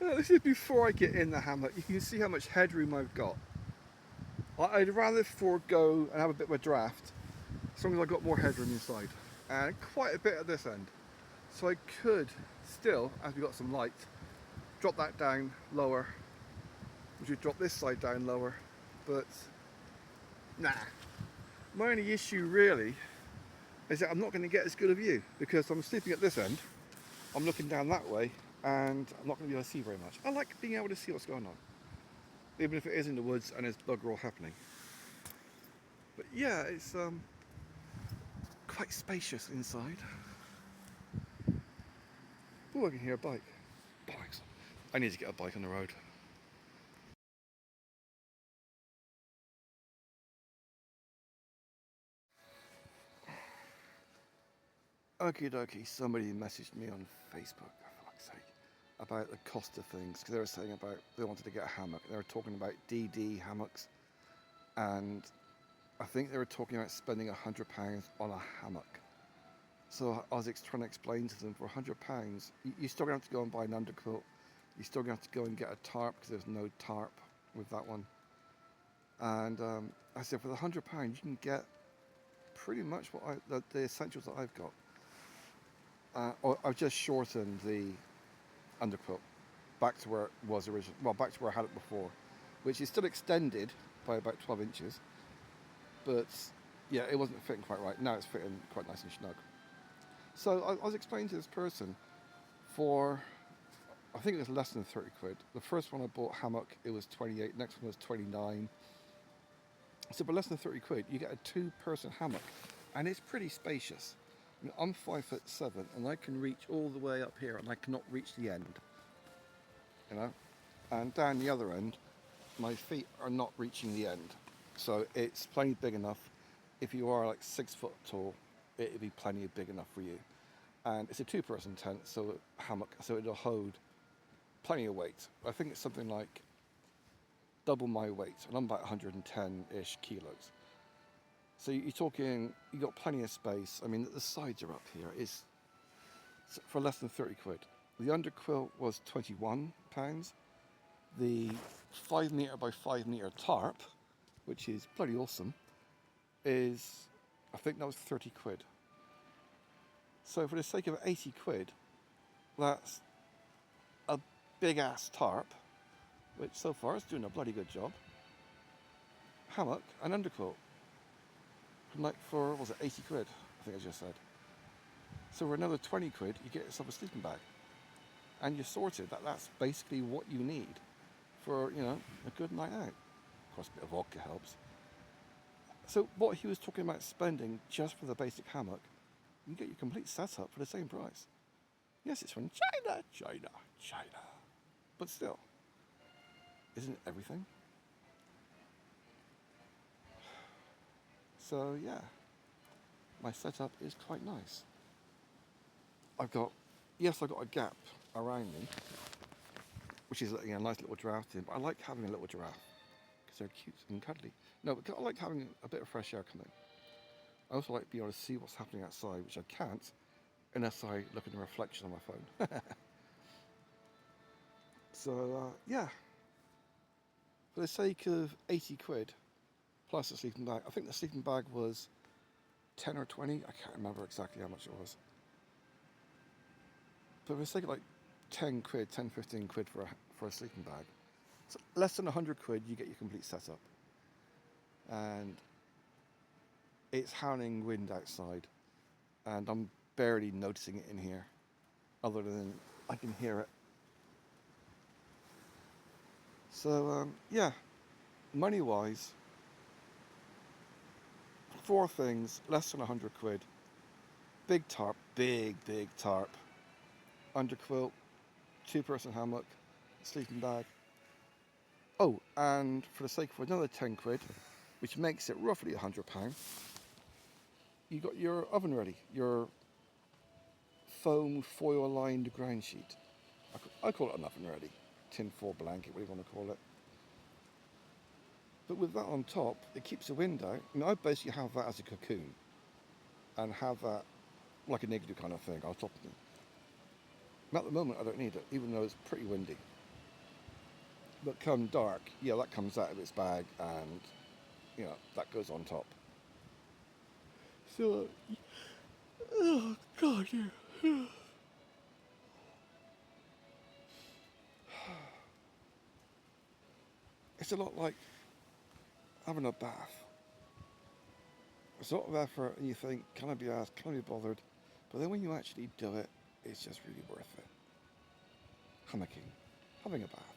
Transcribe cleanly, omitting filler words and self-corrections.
This is before I get in the hammock. You can see how much headroom I've got. I'd rather forego and have a bit of a draft as long as I've got more headroom inside. And quite a bit at this end. So I could still, as we've got some light, drop that down lower, which would drop this side down lower. But nah. My only issue really is that I'm not going to get as good a view because I'm sleeping at this end. I'm looking down that way and I'm not going to be able to see very much. I like being able to see what's going on, even if it is in the woods and there's bugger all happening. But yeah, it's quite spacious inside. Oh, I can hear a bike. Bikes. I need to get a bike on the road. Okie dokie, somebody messaged me on Facebook, for fuck's sake, about the cost of things, because they were saying about they wanted to get a hammock. They were talking about DD hammocks, and I think they were talking about spending £100 on a hammock. So I was trying to explain to them, for £100, you're still going to have to go and buy an underquilt. You're still going to have to go and get a tarp, because there's no tarp with that one. And I said, for the £100, you can get pretty much what the essentials that I've got. I've just shortened the underquilt back to where it was originally, well, back to where I had it before, which is still extended by about 12 inches, but yeah, it wasn't fitting quite right. Now it's fitting quite nice and snug. So I was explaining to this person, for I think it was less than 30 quid. The first one I bought hammock, it was 28, next one was 29. So for less than 30 quid, you get a 2-person hammock, and it's pretty spacious. I'm 5'7" and I can reach all the way up here and I cannot reach the end, you know, and down the other end my feet are not reaching the end, so it's plenty big enough. If you are like 6 foot tall, it'd be plenty big enough for you. And it's a 2-person tent, so hammock, so it'll hold plenty of weight. I think it's something like double my weight, and I'm about 110-ish kilos. So you're talking, you've got plenty of space. I mean, the sides are up here. It's for less than 30 quid. The underquilt was £21. The 5 metre by 5 metre tarp, which is bloody awesome, is, I think that was 30 quid. So for the sake of 80 quid, that's a big ass tarp, which so far is doing a bloody good job. Hammock and underquilt. Like for, what was it, 80 quid, I think I just said. So for another 20 quid, you get yourself a sleeping bag. And you're sorted. That's basically what you need for, you know, a good night out. Of course, a bit of vodka helps. So what he was talking about spending just for the basic hammock, you can get your complete setup for the same price. Yes, it's from China. But still, isn't it everything? So yeah, my setup is quite nice. I've got a gap around me, which is, you know, a nice little draft in, but I like having a little giraffe because they're cute and cuddly. No, but I like having a bit of fresh air coming. I also like to be able to see what's happening outside, which I can't unless I look at the reflection on my phone. So yeah, for the sake of 80 quid, plus the sleeping bag. I think the sleeping bag was 10 or 20. I can't remember exactly how much it was. But for the sake of like 10 quid, 10, 15 quid for a sleeping bag, so less than 100 quid, you get your complete setup. And it's howling wind outside, and I'm barely noticing it in here, other than I can hear it. So yeah, money-wise, 4 things, less than 100 quid. Big tarp, big tarp. Underquilt, 2-person hammock, sleeping bag. Oh, and for the sake of another 10 quid, which makes it roughly £100, you got your oven ready, your foam foil lined ground sheet. I call it an oven ready, tin foil blanket, whatever you want to call it. But with that on top, it keeps the wind out. I mean, I basically have that as a cocoon and have that like a negative kind of thing on top of me. And at the moment, I don't need it, even though it's pretty windy. But come dark, yeah, that comes out of its bag and, you know, that goes on top. So, oh God, yeah. It's a lot like having a bath. It's a lot of effort, and you think, can I be asked, can I be bothered? But then when you actually do it, it's just really worth it. Hammocking, having a bath.